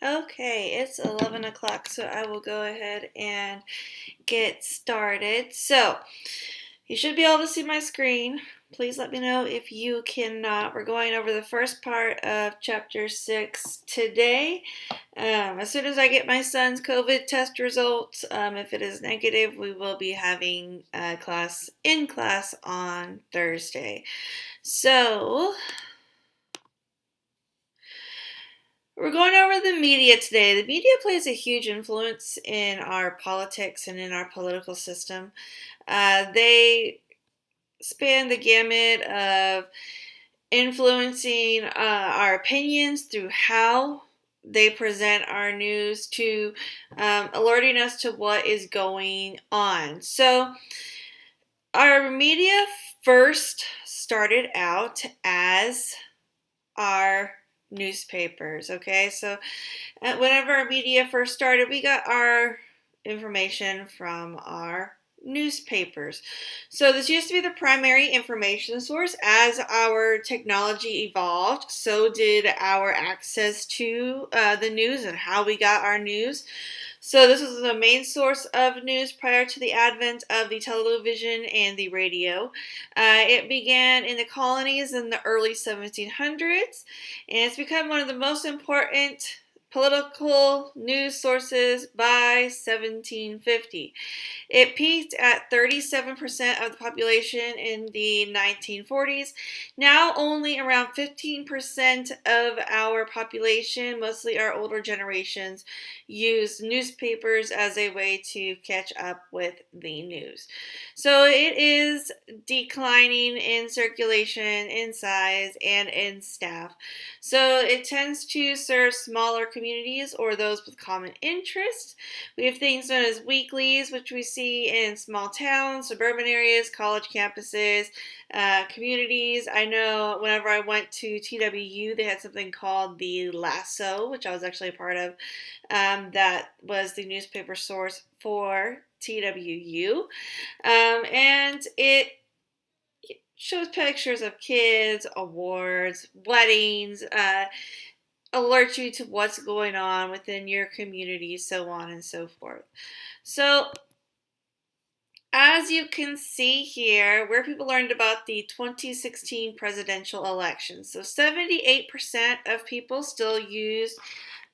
Okay, it's 11 o'clock, so I will go ahead and get started. So, you should be able to see my screen. Please let me know if you cannot. We're going over the first part of chapter 6 today. As soon as I get my son's COVID test results, if it is negative, we will be having class on Thursday. So, we're going over the media today. The media plays a huge influence in our politics and in our political system. They span the gamut of influencing our opinions through how they present our news to alerting us to what is going on. So, our media first started out as our newspapers, okay? So, whenever our media first started, we got our information from our newspapers. So this used to be the primary information source. As our technology evolved, so did our access to the news and how we got our news. So this was the main source of news prior to the advent of the television and the radio. It began in the colonies in the early 1700s, and it's become one of the most important political news sources by 1750. It peaked at 37% of the population in the 1940s. Now only around 15% of our population, mostly our older generations, use newspapers as a way to catch up with the news. So it is declining in circulation, in size, and in staff. So it tends to serve smaller communities or those with common interests. We have things known as weeklies, which we see in small towns, suburban areas, college campuses, communities. I know whenever I went to TWU, they had something called the Lasso, which I was actually a part of. That was the newspaper source for TWU. And it shows pictures of kids, awards, weddings, alert you to what's going on within your community, so on and so forth. So, as you can see here, where people learned about the 2016 presidential election. So 78% of people still use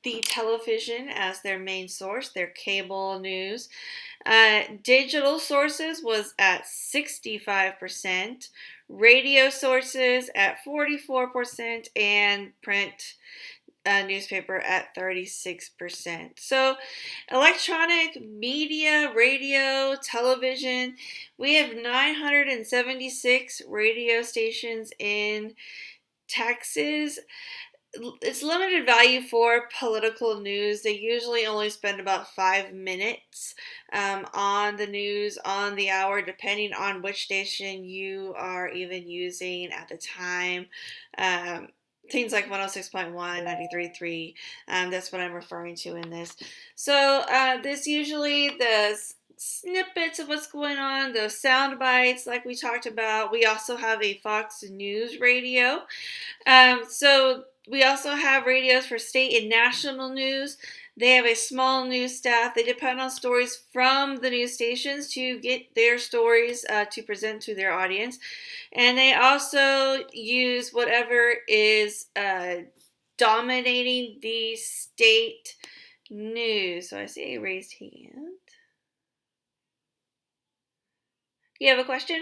the television as their main source, their cable news. Digital sources was at 65%, radio sources at 44%, and print newspaper at 36%. So, electronic media, radio, television, we have 976 radio stations in Texas. It's limited value for political news. They usually only spend about 5 minutes on the news on the hour, depending on which station you are even using at the time. Um, Things like 106.1, 93.3, that's what I'm referring to in this. So, this usually the snippets of what's going on, the sound bites, like we talked about. We also have a Fox News radio. So we also have radios for state and national news. They have a small news staff. They depend on stories from the news stations to get their stories to present to their audience. And they also use whatever is dominating the state news. So I see a raised hand. You have a question?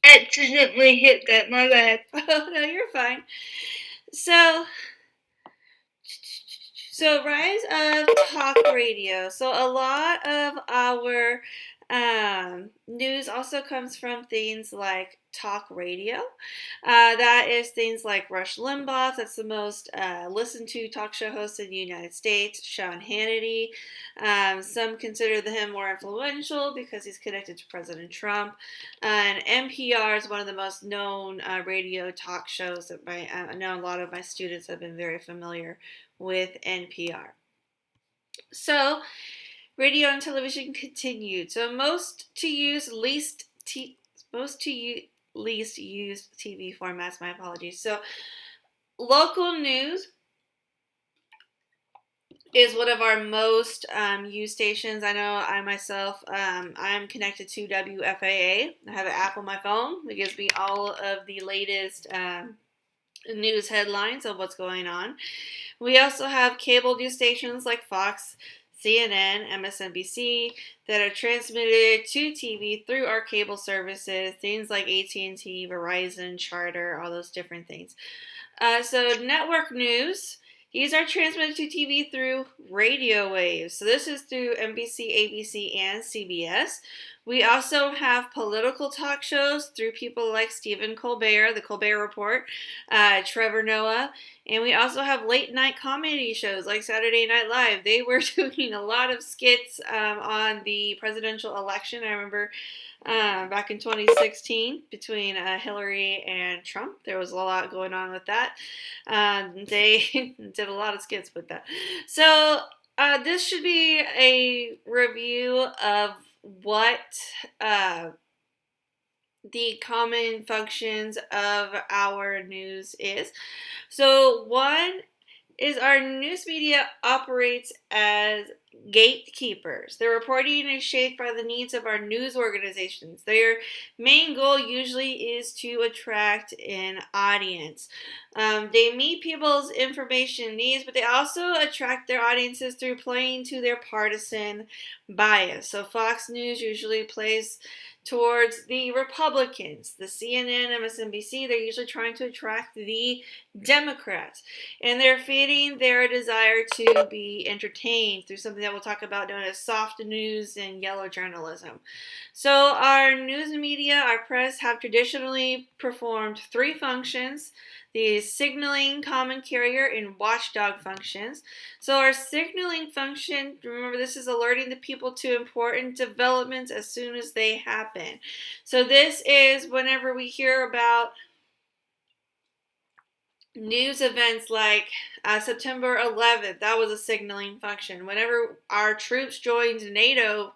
Accidentally hit that, my bad. Oh, no, you're fine. So rise of talk radio. So a lot of our news also comes from things like talk radio. That is things like Rush Limbaugh. That's the most listened to talk show host in the United States. Sean Hannity. Some consider him more influential because he's connected to President Trump. And NPR is one of the most known radio talk shows that I know a lot of my students have been very familiar with NPR. So, radio and television continued. So, least used TV formats. My apologies. So, local news is one of our most used stations. I know I myself, I'm connected to WFAA. I have an app on my phone that gives me all of the latest news headlines of what's going on. We also have cable news stations like Fox, CNN, MSNBC that are transmitted to TV through our cable services, things like AT&T, Verizon, Charter, all those different things. So network news, these are transmitted to TV through radio waves. So this is through NBC, ABC, and CBS. We also have political talk shows through people like Stephen Colbert, The Colbert Report, Trevor Noah, and we also have late night comedy shows like Saturday Night Live. They were doing a lot of skits on the presidential election. I remember back in 2016 between Hillary and Trump. There was a lot going on with that. They did a lot of skits with that. So this should be a review of what the common functions of our news is. So one is our news media operates as gatekeepers. Their reporting is shaped by the needs of our news organizations. Their main goal usually is to attract an audience. They meet people's information needs, but they also attract their audiences through playing to their partisan bias. So Fox News usually plays towards the Republicans. The CNN, MSNBC, they're usually trying to attract the Democrats. And they're feeding their desire to be entertained through something that we'll talk about known as soft news and yellow journalism. So our news media, our press, have traditionally performed three functions: the signaling, common carrier, and watchdog functions. So our signaling function, remember, this is alerting the people to important developments as soon as they happen. So this is whenever we hear about news events like September 11th, that was a signaling function. Whenever our troops joined NATO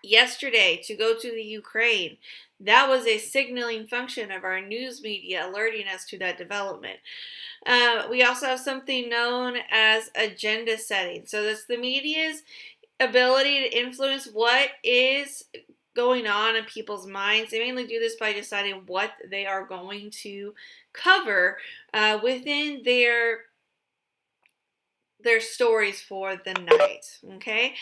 yesterday to go to the Ukraine, that was a signaling function of our news media alerting us to that development. We also have something known as agenda setting. So that's the media's ability to influence what is going on in people's minds. They mainly do this by deciding what they are going to cover within their stories for the night. Okay,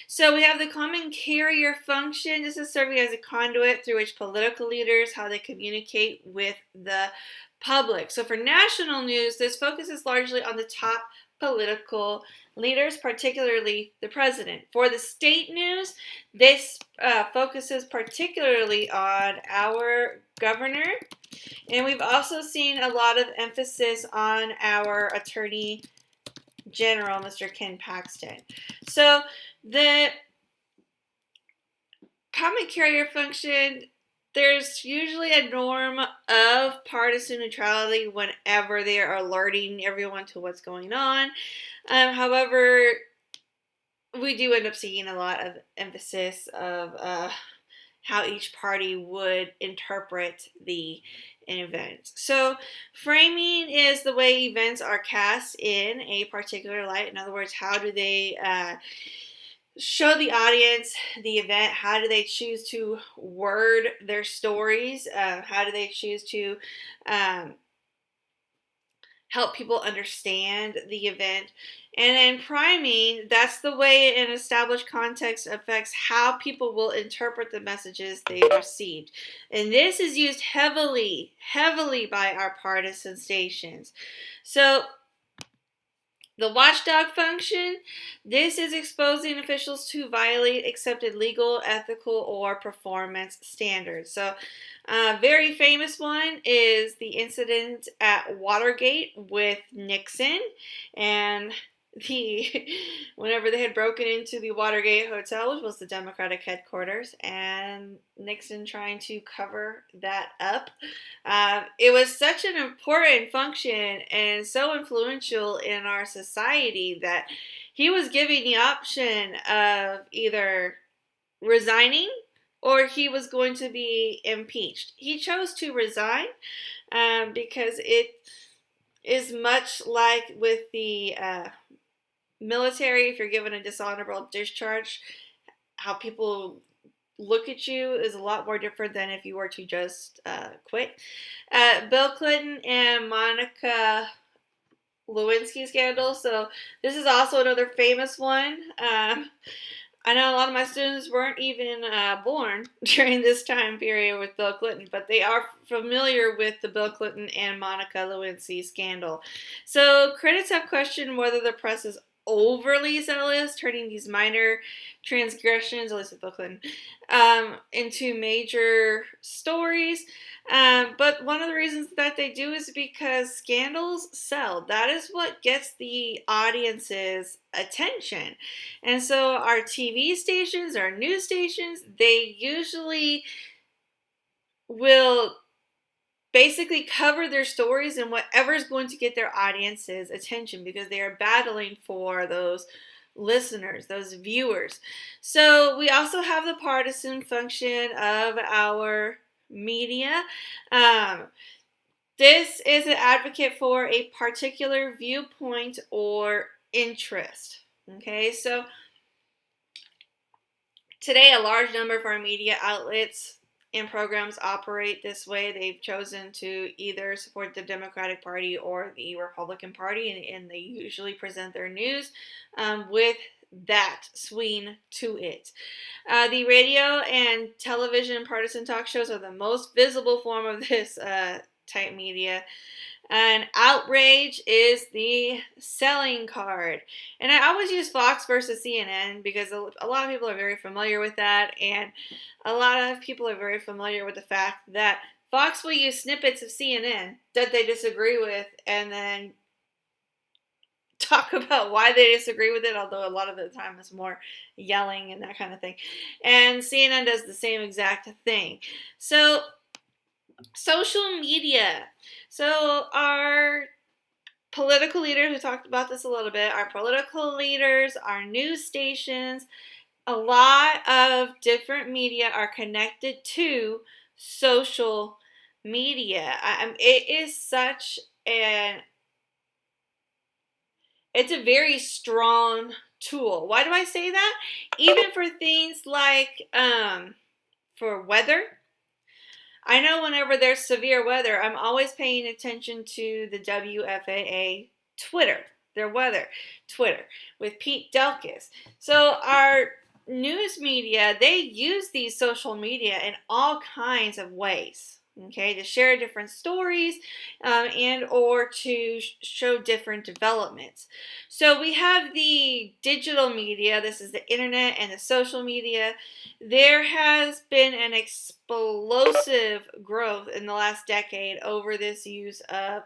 so we have the common carrier function. This is serving as a conduit through which political leaders how they communicate with the public. So for national news, this focuses largely on the top political leaders, particularly the president. For the state news, this focuses particularly on our governor, and we've also seen a lot of emphasis on our attorney general, Mr. Ken Paxton. So the common carrier function, there's usually a norm of partisan neutrality whenever they are alerting everyone to what's going on. However, we do end up seeing a lot of emphasis of how each party would interpret the event. So, framing is the way events are cast in a particular light. In other words, how do they show the audience the event? How do they choose to word their stories? How do they choose to help people understand the event? And then priming, that's the way an established context affects how people will interpret the messages they received. And this is used heavily by our partisan stations. So the watchdog function, this is exposing officials to violate accepted legal, ethical, or performance standards. So a very famous one is the incident at Watergate with Nixon, and whenever they had broken into the Watergate Hotel, which was the Democratic headquarters, and Nixon trying to cover that up. It was such an important function and so influential in our society that he was giving the option of either resigning or he was going to be impeached. He chose to resign because it is much like with the military. If you're given a dishonorable discharge, how people look at you is a lot more different than if you were to just quit. Bill Clinton and Monica Lewinsky scandal. So this is also another famous one. I know a lot of my students weren't even born during this time period with Bill Clinton, but they are familiar with the Bill Clinton and Monica Lewinsky scandal. So critics have questioned whether the press is overly zealous, turning these minor transgressions, at least with Bill Clinton, into major stories. But one of the reasons that they do is because scandals sell. That is what gets the audience's attention. And so our TV stations, our news stations, they usually will basically cover their stories and whatever is going to get their audience's attention because they are battling for those listeners, those viewers. So we also have the partisan function of our media. This is an advocate for a particular viewpoint or interest. Okay, so today a large number of our media outlets and programs operate this way. They've chosen to either support the Democratic Party or the Republican Party, and they usually present their news with that swing to it. The radio and television partisan talk shows are the most visible form of this type media. And outrage is the selling card. And I always use Fox versus CNN because a lot of people are very familiar with that. And a lot of people are very familiar with the fact that Fox will use snippets of CNN that they disagree with and then talk about why they disagree with it, although a lot of the time it's more yelling and that kind of thing. And CNN does the same exact thing. So social media. So our political leaders, we talked about this a little bit, our political leaders, our news stations, a lot of different media are connected to social media. It is such it's a very strong tool. Why do I say that? Even for things like for weather. I know whenever there's severe weather, I'm always paying attention to the WFAA Twitter. their weather. Twitter with Pete Delkus. So our news media, they use these social media in all kinds of ways, okay, to share different stories and or to show different developments. So we have the digital media. This is the internet and the social media. There has been an explosive growth in the last decade over this use of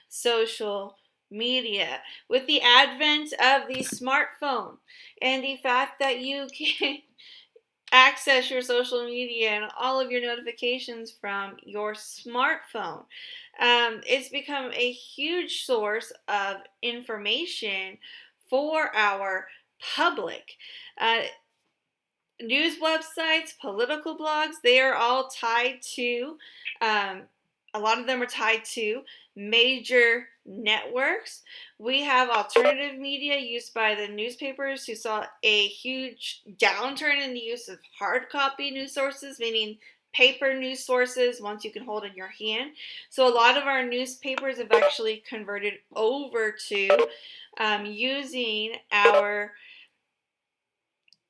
social media with the advent of the smartphone and the fact that you can access your social media and all of your notifications from your smartphone. It's become a huge source of information for our public. Uh, News websites, political blogs, they are all tied to, um, a lot of them are tied to major networks. We have alternative media used by the newspapers who saw a huge downturn in the use of hard copy news sources, meaning paper news sources, ones you can hold in your hand. So a lot of our newspapers have actually converted over to using our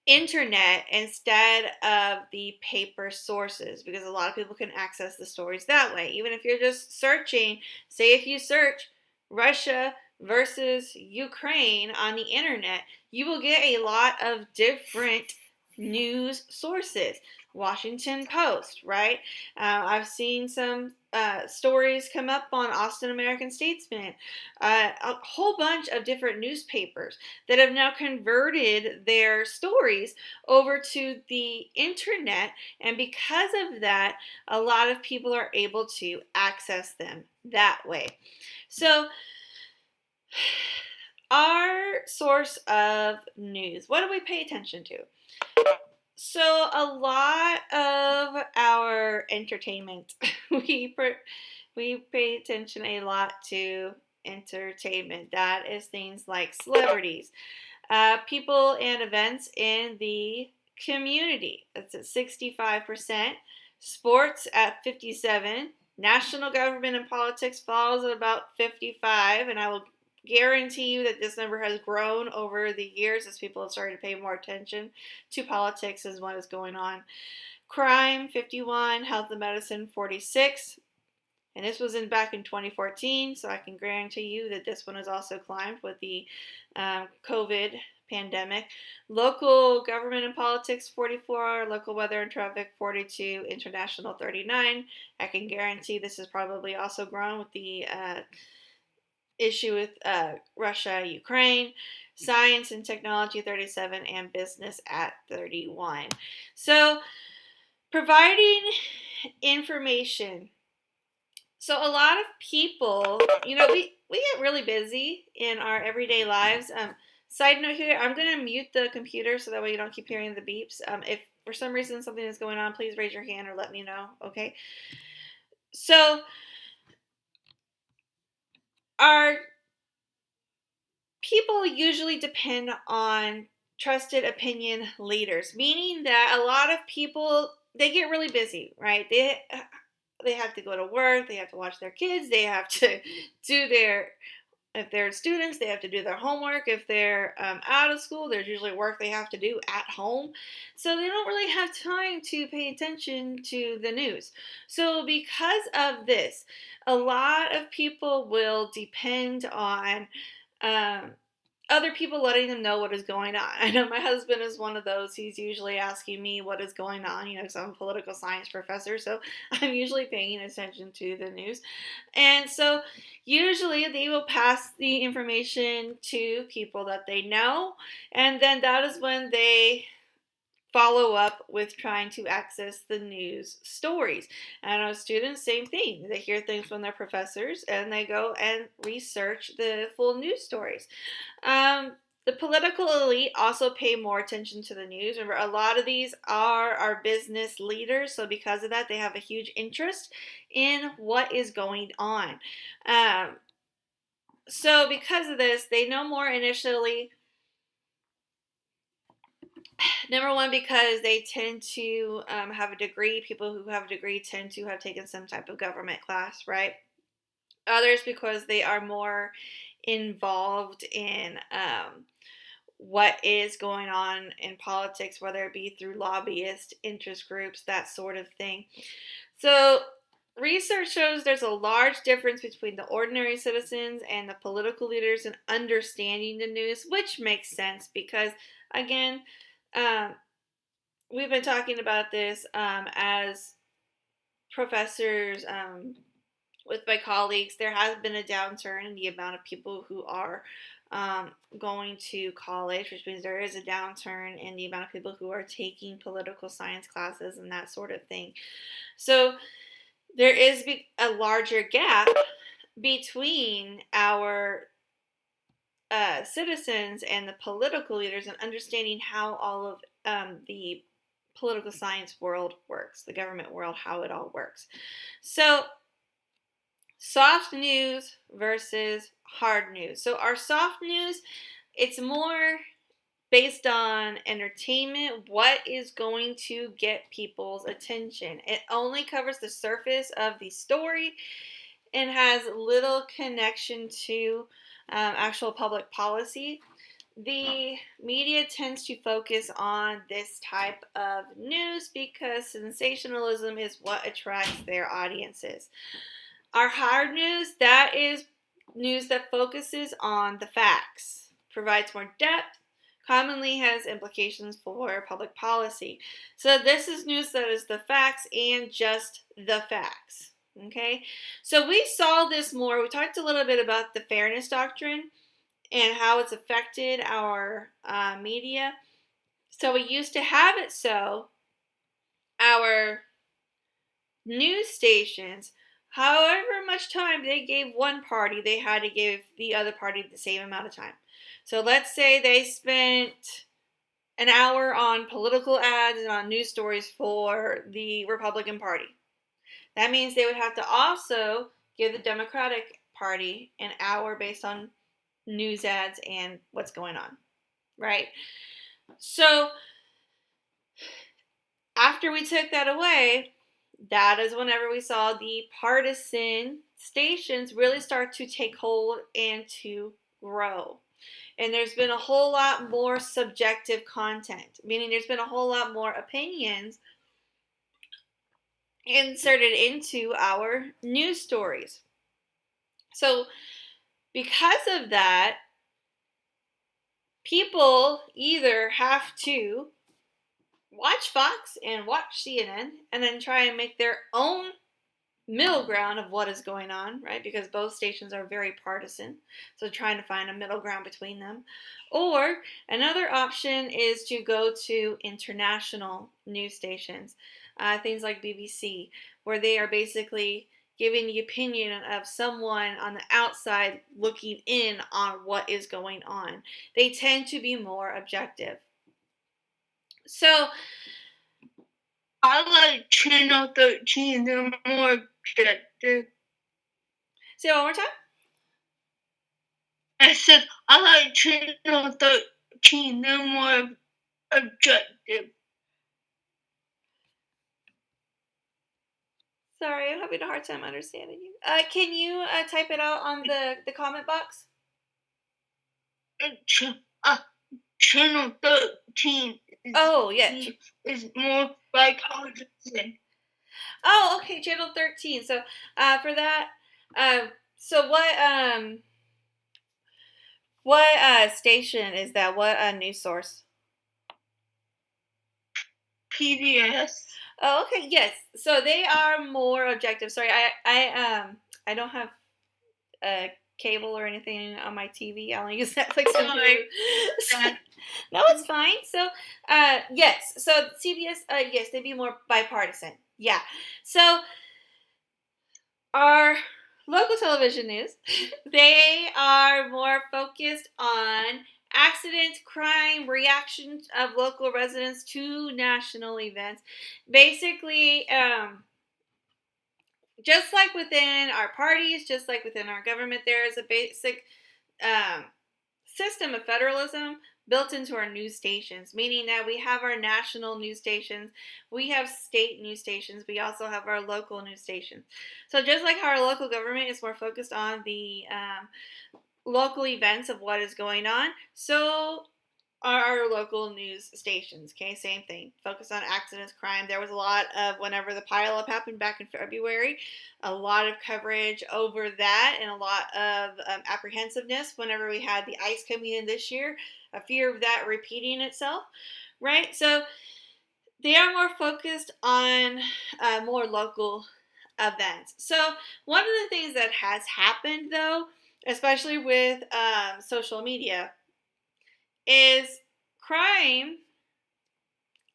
internet instead of the paper sources because a lot of people can access the stories that way. Even if you're just searching, say if you search Russia versus Ukraine on the internet, you will get a lot of different news sources. Washington Post, right? I've seen some stories come up on Austin American Statesman, a whole bunch of different newspapers that have now converted their stories over to the internet. And because of that, a lot of people are able to access them that way. So, our source of news, what do we pay attention to? So, a lot of our entertainment, we pay attention a lot to entertainment. That is things like celebrities, people and events in the community. That's at 65%. Sports at 57. National government and politics falls at about 55. And I will guarantee you that this number has grown over the years as people have started to pay more attention to politics as what is going on. Crime 51. Health and medicine 46. And this was back in 2014, so I can guarantee you that this one has also climbed with the COVID pandemic. Local government and politics 44, local weather and traffic 42, international 39. I can guarantee this has probably also grown with the issue with Russia, Ukraine. Science and technology 37, and business at 31. So providing information. So a lot of people, we get really busy in our everyday lives. Side note here, I'm going to mute the computer so that way you don't keep hearing the beeps. If for some reason something is going on, please raise your hand or let me know, okay? So our people usually depend on trusted opinion leaders, meaning that a lot of people, they get really busy, right? They have to go to work, they have to watch their kids, they have to do their, if they're students, they have to do their homework. If they're out of school, there's usually work they have to do at home. So they don't really have time to pay attention to the news. So because of this, a lot of people will depend on um, other people letting them know what is going on. I know my husband is one of those. He's usually asking me what is going on, because I'm a political science professor, so I'm usually paying attention to the news. And so usually they will pass the information to people that they know, and then that is when they follow up with trying to access the news stories. And our students, same thing. They hear things from their professors and they go and research the full news stories. The political elite also pay more attention to the news. Remember, a lot of these are our business leaders, so because of that, they have a huge interest in what is going on. So because of this, they know more initially. Number one, because they tend to have a degree. People who have a degree tend to have taken some type of government class, right? Others because they are more involved in what is going on in politics, whether it be through lobbyists, interest groups, that sort of thing. So, research shows there's a large difference between the ordinary citizens and the political leaders in understanding the news, which makes sense because, again, um, we've been talking about this as professors with my colleagues. There has been a downturn in the amount of people who are going to college, which means there is a downturn in the amount of people who are taking political science classes and that sort of thing. So there is a larger gap between our citizens and the political leaders and understanding how all of the political science world works, the government world, how it all works. So, soft news versus hard news. So, our soft news, it's more based on entertainment, what is going to get people's attention. It only covers the surface of the story and has little connection to actual public policy. The media tends to focus on this type of news because sensationalism is what attracts their audiences. Our hard news, that is news that focuses on the facts, provides more depth, commonly has implications for public policy. So this is news that is the facts and just the facts. Okay, so we saw this more. We talked a little bit about the fairness doctrine and how it's affected our media. So we used to have it so our news stations, however much time they gave one party, they had to give the other party the same amount of time. So let's say they spent an hour on political ads and on news stories for the Republican Party. That means they would have to also give the Democratic Party an hour based on news ads and what's going on, right? So after we took that away, that is whenever we saw the partisan stations really start to take hold and to grow. And there's been a whole lot more subjective content, meaning there's been a whole lot more opinions inserted into our news stories. So, because of that, people either have to watch Fox and watch CNN and then try and make their own middle ground of what is going on, right? Because both stations are very partisan. So trying to find a middle ground between them. Or another option is to go to international news stations, things like BBC, where they are basically giving the opinion of someone on the outside looking in on what is going on. They tend to be more objective. So I like Channel 13. They're more objective. say it one more time. I said I like Channel 13. They're more objective. Sorry, I'm having a hard time understanding you. Can you type it out on the comment box? Channel 13 is more bipartisan. Oh, okay, Channel 13. So for that, so what station is that? What news source? PBS. Oh, okay, yes. So they are more objective. Sorry, I don't have cable or anything on my TV. I only use Netflix and Hulu. No, it's fine. So, yes. So CBS, yes, they'd be more bipartisan. Yeah. So our local television news, they are more focused on accidents, crime, reactions of local residents to national events. Basically, just like within our parties, just like within our government, there is a basic system of federalism, built into our news stations, meaning that we have our national news stations, we have state news stations, we also have our local news stations. So just like how our local government is more focused on the local events of what is going on, so are our local news stations. Okay, same thing. Focus on accidents, crime. There was a lot of, whenever the pileup happened back in February, a lot of coverage over that and a lot of apprehensiveness whenever we had the ice coming in this year, a fear of that repeating itself, right? So they are more focused on more local events. So one of the things that has happened, though, especially with social media, is crime,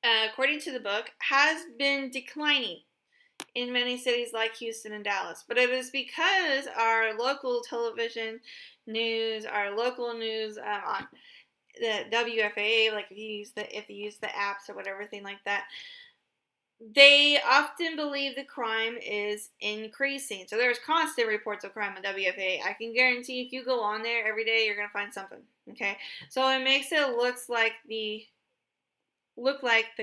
according to the book, has been declining in many cities like Houston and Dallas. But it is because our local television news, our local news on the WFAA, like if you use the apps or whatever thing like that, they often believe the crime is increasing. So there's constant reports of crime on WFA. I can guarantee if you go on there every day, you're gonna find something. Okay, so it makes it look like the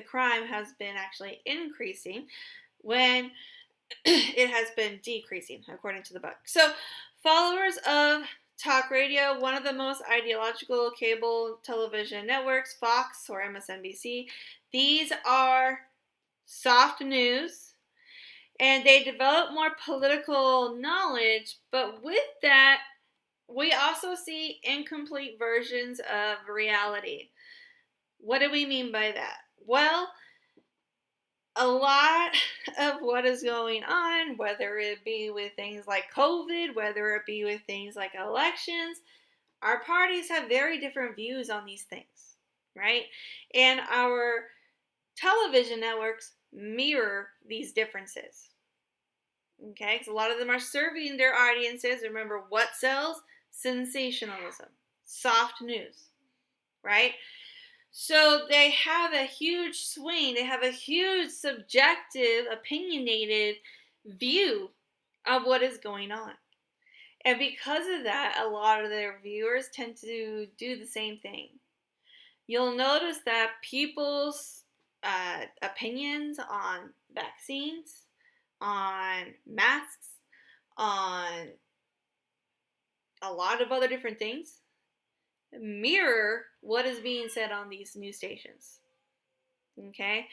crime has been actually increasing when it has been decreasing, according to the book. So followers of talk radio, one of the most ideological cable television networks, Fox or MSNBC, these are soft news, and they develop more political knowledge, but with that, we also see incomplete versions of reality. What do we mean by that? Well, a lot of what is going on, whether it be with things like COVID, whether it be with things like elections, our parties have very different views on these things, right? And our television networks mirror these differences. Okay, because a lot of them are serving their audiences. Remember, what sells? Sensationalism, soft news, right? So they have a huge swing. They have a huge subjective, opinionated view of what is going on. And because of that, a lot of their viewers tend to do the same thing. You'll notice that people's opinions on vaccines, on masks, on a lot of other different things mirror what is being said on these news stations. Okay?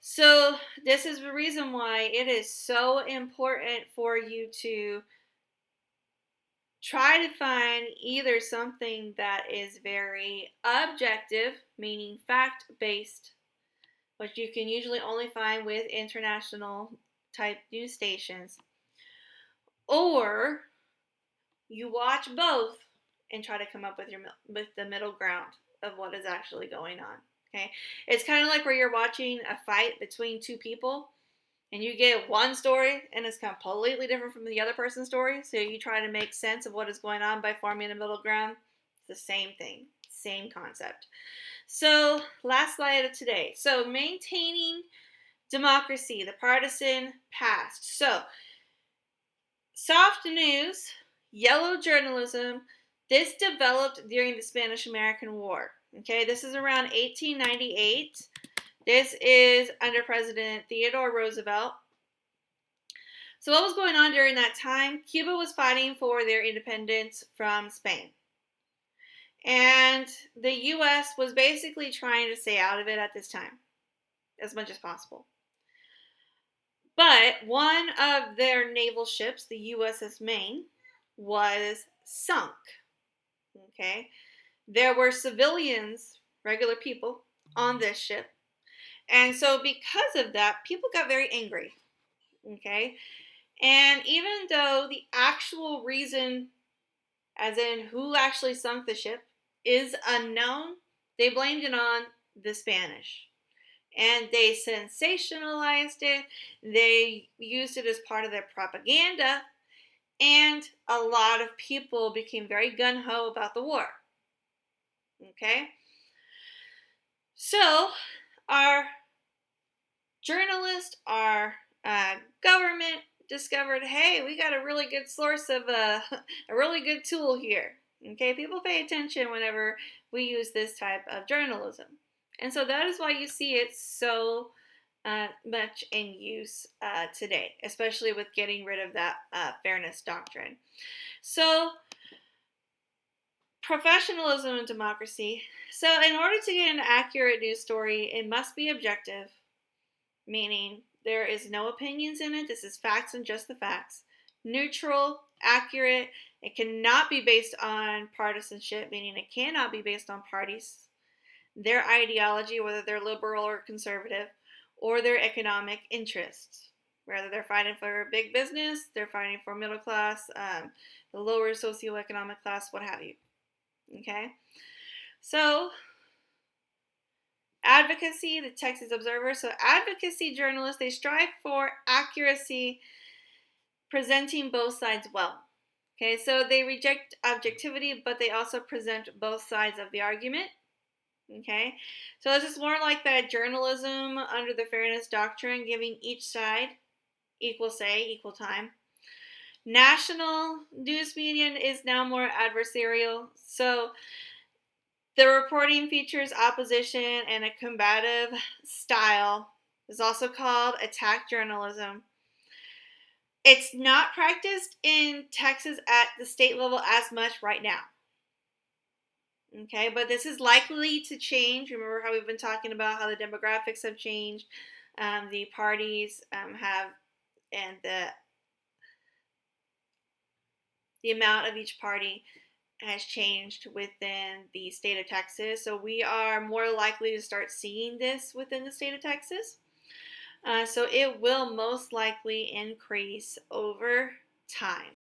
So, this is the reason why it is so important for you to try to find either something that is very objective, meaning fact based, which you can usually only find with international type news stations, or you watch both and try to come up with the middle ground of what is actually going on. Okay, it's kind of like where you're watching a fight between two people, and you get one story and it's completely different from the other person's story. So you try to make sense of what is going on by forming a middle ground. It's the same thing, same concept. So last slide of today. So maintaining democracy, the partisan past. So soft news, yellow journalism, this developed during the Spanish-American War. Okay, this is around 1898. This is under President Theodore Roosevelt. So what was going on during that time? Cuba was fighting for their independence from Spain. And the U.S. was basically trying to stay out of it at this time as much as possible. But one of their naval ships, the USS Maine, was sunk. Okay? There were civilians, regular people, on this ship. And so because of that, people got very angry. Okay? And even though the actual reason, as in who actually sunk the ship, is unknown, they blamed it on the Spanish. And they sensationalized it. They used it as part of their propaganda. And a lot of people became very gung-ho about the war. Okay? So, our journalists, our government discovered, hey, we got a really good source of a really good tool here. Okay, people pay attention whenever we use this type of journalism. And so that is why you see it so much in use today, especially with getting rid of that fairness doctrine. So, professionalism and democracy. So, in order to get an accurate news story, it must be objective, meaning there is no opinions in it. This is facts and just the facts. Neutral, accurate. It cannot be based on partisanship, meaning it cannot be based on parties, their ideology, whether they're liberal or conservative, or their economic interests. Whether they're fighting for big business, they're fighting for middle class, the lower socioeconomic class, what have you. Okay? So, advocacy, the Texas Observer. So, advocacy journalists, they strive for accuracy, presenting both sides well. Okay, so they reject objectivity, but they also present both sides of the argument. Okay, so this is more like that journalism under the fairness doctrine, giving each side equal say, equal time. National news media is now more adversarial. So the reporting features opposition and a combative style. It's also called attack journalism. It's not practiced in Texas at the state level as much right now. Okay, but this is likely to change. Remember how we've been talking about how the demographics have changed, the parties have, and the amount of each party has changed within the state of Texas. So we are more likely to start seeing this within the state of Texas. So it will most likely increase over time.